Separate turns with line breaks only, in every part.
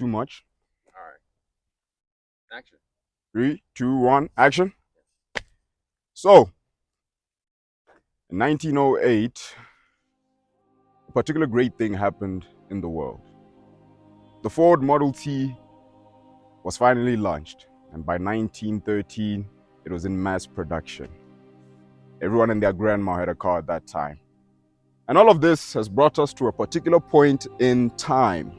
Too much.
All right. Action.
3, 2, 1, action. So, in 1908, a particular great thing happened in the world. The Ford Model T was finally launched, and by 1913, it was in mass production. Everyone and their grandma had a car at that time. And all of this has brought us to a particular point in time.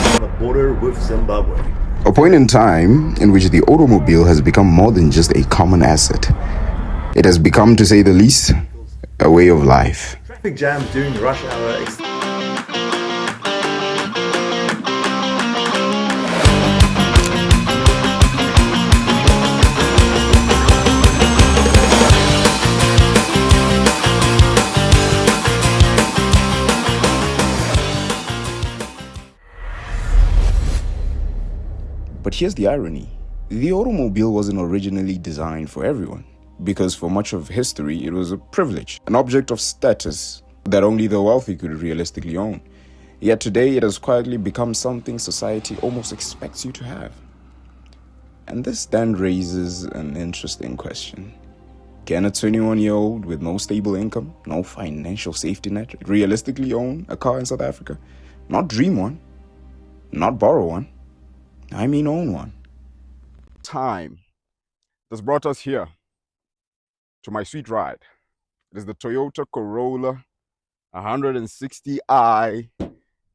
On the border with Zimbabwe.
A point in time in which the automobile has become more than just a common asset. It has become, to say the least, a way of life.
Traffic jam during rush hour.
But here's the irony. The automobile wasn't originally designed for everyone, because for much of history it was a privilege, an object of status that only the wealthy could realistically own. Yet today it has quietly become something society almost expects you to have. And this then raises an interesting question. Can a 21-year-old with no stable income, no financial safety net, realistically own a car in South Africa? Not dream one, not borrow one, I mean own one.
Time that's brought us here to my sweet ride. It is the Toyota Corolla 160i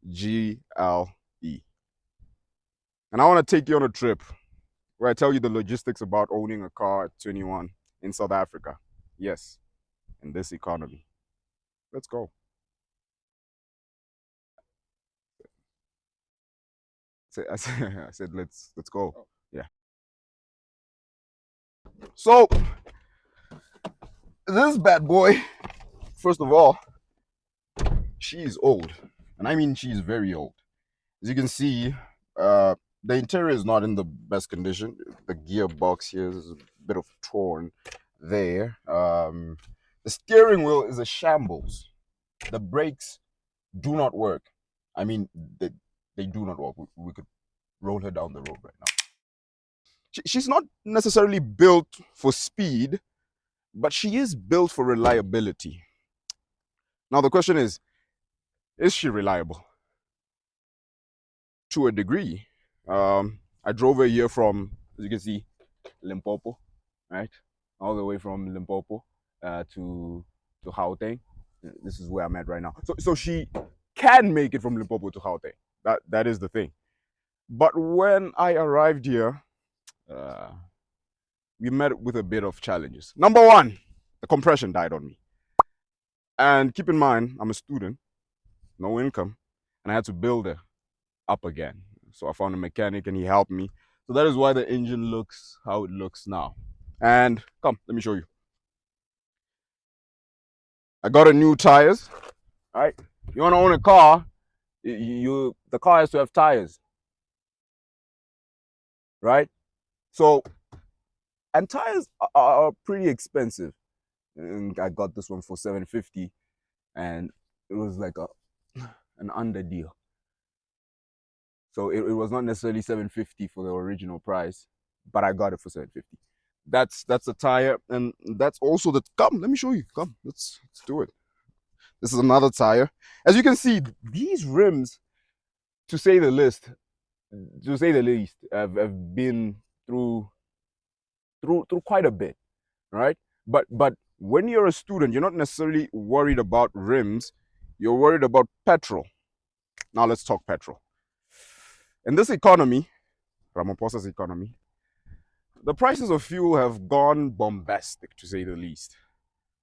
GLE. And I want to take you on a trip where I tell you the logistics about owning a car at 21 in South Africa. Yes, in this economy. Let's go. I said let's go. Yeah. So this bad boy, first of all, she's old, and I mean she's very old. As you can see, the interior is not in the best condition. The gearbox here is a bit of torn there. The steering wheel is a shambles. The brakes do not work. I mean, they do not work. We could roll her down the road right now. She's not necessarily built for speed, but she is built for reliability. Now the question is she reliable? To a degree. I drove her here from, as you can see, Limpopo, right? All the way from Limpopo to Gauteng. This is where I'm at right now. So she can make it from Limpopo to Gauteng. That is the thing. But when I arrived here, we met with a bit of challenges. Number one, the compression died on me. And keep in mind, I'm a student, no income, and I had to build it up again. So I found a mechanic and he helped me. So that is why the engine looks how it looks now. And come, let me show you. I got a new tires. All right. You want to own a car, the car has to have tires. Right? So, and tires are pretty expensive. And I got this one for $750 and it was like an under deal. So it was not necessarily $750 for the original price, but I got it for $750. That's the tire, and that's also the, come, let me show you. Come, let's do it. This is another tire. As you can see, these rims, to say the least, have been through quite a bit, right? But when you're a student, you're not necessarily worried about rims, you're worried about petrol. Now let's talk petrol. In this economy, Ramaphosa's economy, the prices of fuel have gone bombastic, to say the least.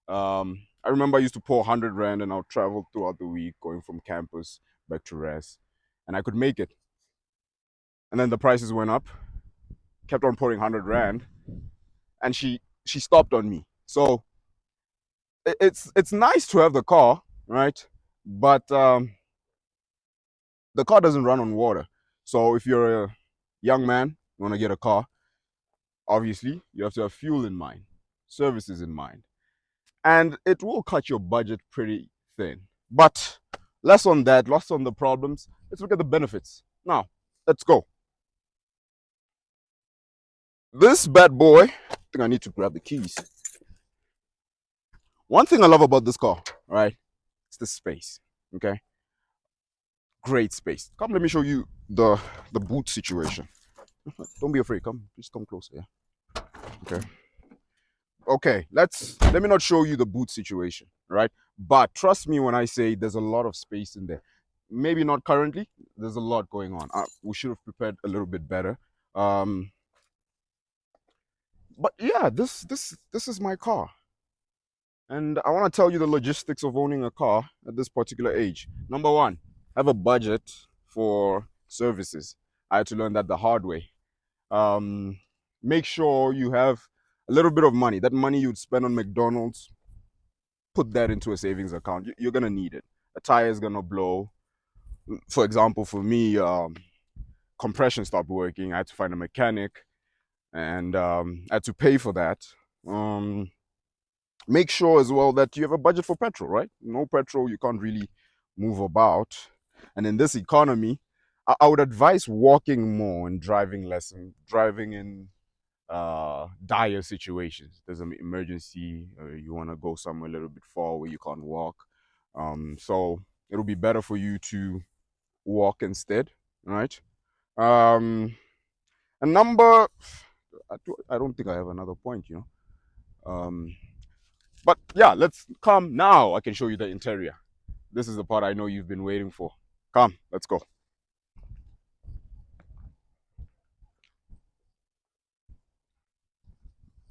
I remember I used to pour 100 Rand and I'll travel throughout the week going from campus back to rest, and I could make it. And then the prices went up, kept on pouring 100 Rand, and she stopped on me. So it's nice to have the car, right? But the car doesn't run on water. So if you're a young man, you want to get a car, obviously, you have to have fuel in mind, services in mind, and it will cut your budget pretty thin. But less on that, less on the problems. Let's look at the benefits. Now, let's go. This bad boy, I think I need to grab the keys. One thing I love about this car, right, it's the space, okay? Great space. Come, let me show you the boot situation. Don't be afraid, come, just come closer, yeah? Okay, let me not show you the boot situation, right? But trust me when I say there's a lot of space in there. Maybe not currently, there's a lot going on. We should have prepared a little bit better. But yeah, this is my car. And I want to tell you the logistics of owning a car at this particular age. Number one, have a budget for services. I had to learn that the hard way. Make sure you have a little bit of money. That money you'd spend on McDonald's, put that into a savings account. You're going to need it. A tire is going to blow. For example, for me, compression stopped working. I had to find a mechanic, and I had to pay for that. Make sure as well that you have a budget for petrol, right? No petrol, you can't really move about. And in this economy, I would advise walking more and driving less, and driving in dire situations. There's an emergency, or you want to go somewhere a little bit far where you can't walk. So it'll be better for you to walk instead, right? And number, I don't think I have another point, you know. But yeah, let's come now. I can show you the interior. This is the part I know you've been waiting for. Come, let's go.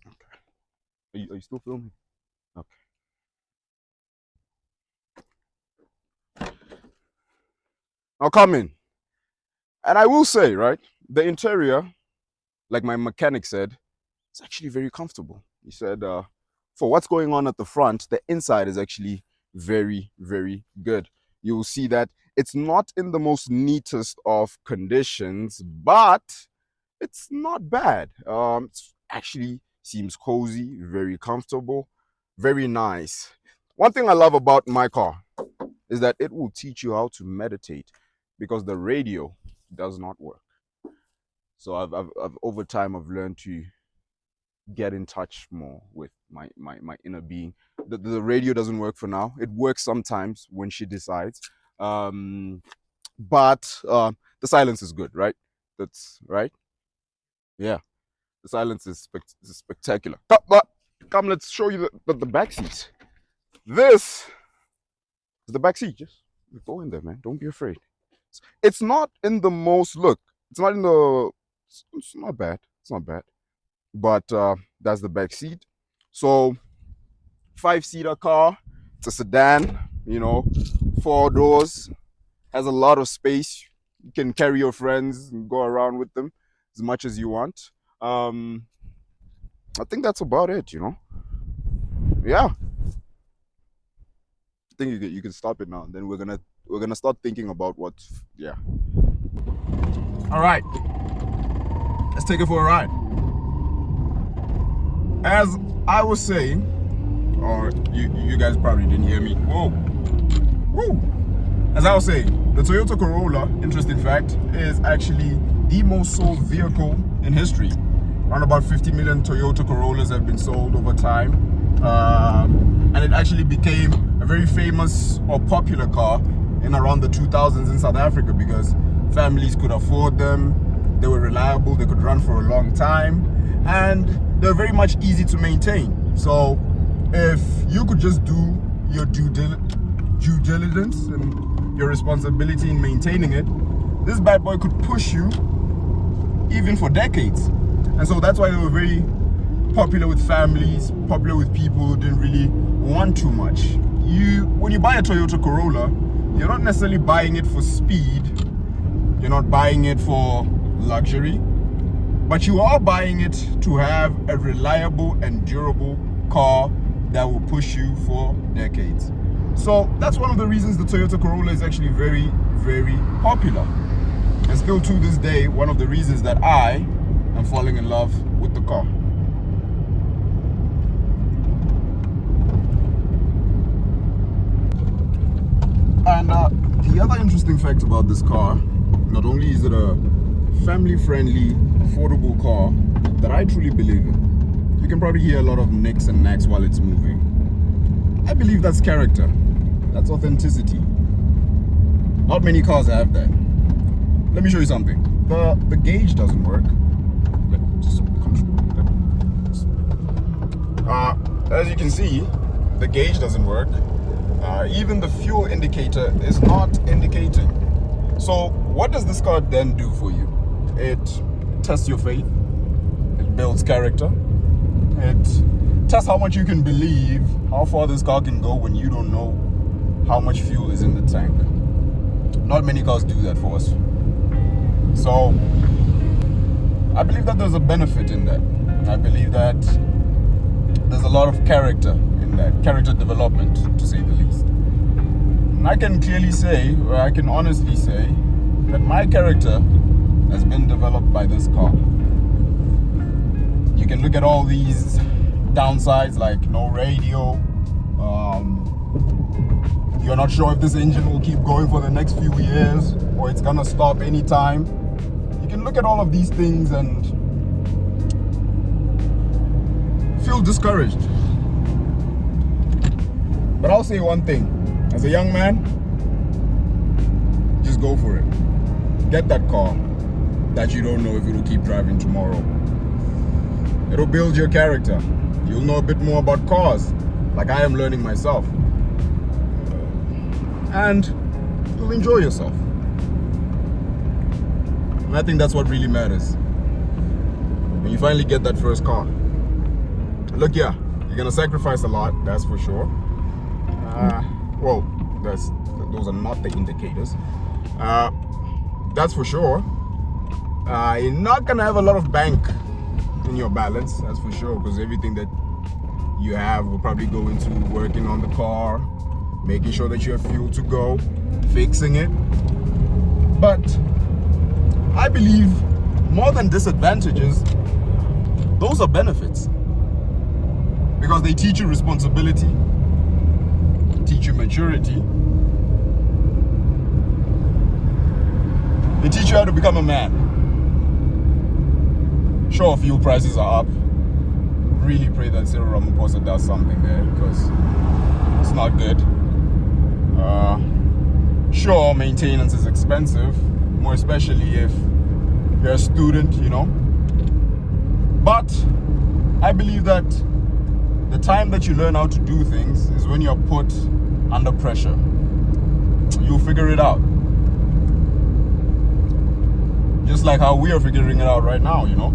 Okay. Are you still filming? Okay. Now come in. And I will say, right, the interior, like my mechanic said, it's actually very comfortable. He said, for what's going on at the front, the inside is actually very, very good. You will see that it's not in the most neatest of conditions, but it's not bad. It actually seems cozy, very comfortable, very nice. One thing I love about my car is that it will teach you how to meditate, because the radio does not work. So I've over time I've learned to get in touch more with my inner being. The radio doesn't work for now. It works sometimes when she decides. But the silence is good, right? That's right. Yeah, the silence is spectacular. Come, let's show you the back seats. This is the back seat. Just go in there, man. Don't be afraid. It's not in the most look. It's not in the. It's not bad. It's not bad. But that's the back seat. So 5-seater car. It's a sedan. You know, 4 doors. Has a lot of space. You can carry your friends and go around with them as much as you want. I think that's about it. You know. Yeah. I think you can stop it now. And then we're gonna start thinking about what. Yeah. All right. Let's take it for a ride. As I was saying, or you guys probably didn't hear me. Whoa. Woo. As I was saying, the Toyota Corolla, interesting fact, is actually the most sold vehicle in history. Around about 50 million Toyota Corollas have been sold over time. And it actually became a very famous or popular car in around the 2000s in South Africa, because families could afford them, they were reliable, they could run for a long time, and they're very much easy to maintain. So if you could just do your due diligence and your responsibility in maintaining it, this bad boy could push you even for decades. And so that's why they were very popular with families, popular with people who didn't really want too much. When you buy a Toyota Corolla, you're not necessarily buying it for speed, you're not buying it for luxury, but you are buying it to have a reliable and durable car that will push you for decades. So that's one of the reasons the Toyota Corolla is actually very, very popular. And still to this day, one of the reasons that I am falling in love with the car. Another interesting fact about this car, not only is it a family-friendly, affordable car that I truly believe in. You can probably hear a lot of nicks and knacks while it's moving. I believe that's character. That's authenticity. Not many cars have that. Let me show you something. The gauge doesn't work. As you can see, the gauge doesn't work. Even the fuel indicator is not indicating. So what does this car then do for you? It tests your faith. It builds character. It tests how much you can believe, how far this car can go when you don't know how much fuel is in the tank. Not many cars do that for us. So I believe that there's a benefit in that. I believe that there's a lot of character in that, character development, to say the least. And I can clearly say, or I can honestly say, that my character has been developed by this car. You can look at all these downsides like no radio, you're not sure if this engine will keep going for the next few years or it's gonna stop anytime. You can look at all of these things and feel discouraged. But I'll say one thing. As a young man, just go for it. Get that car that you don't know if it'll keep driving tomorrow. It'll build your character. You'll know a bit more about cars, like I am learning myself. And you'll enjoy yourself. And I think that's what really matters. When you finally get that first car. Look, yeah, you're gonna sacrifice a lot, that's for sure. Well, those are not the indicators. That's for sure. You're not gonna have a lot of bank in your balance, that's for sure, because everything that you have will probably go into working on the car, making sure that you have fuel to go, fixing it. But I believe more than disadvantages, those are benefits. Because they teach you responsibility, teach you maturity, they teach you how to become a man. Sure, fuel prices are up. Really pray that Cyril Ramaphosa does something there because it's not good. Sure, maintenance is expensive, more especially if you're a student, you know. But I believe that the time that you learn how to do things is when you're put under pressure. You'll figure it out. Just like how we are figuring it out right now, you know.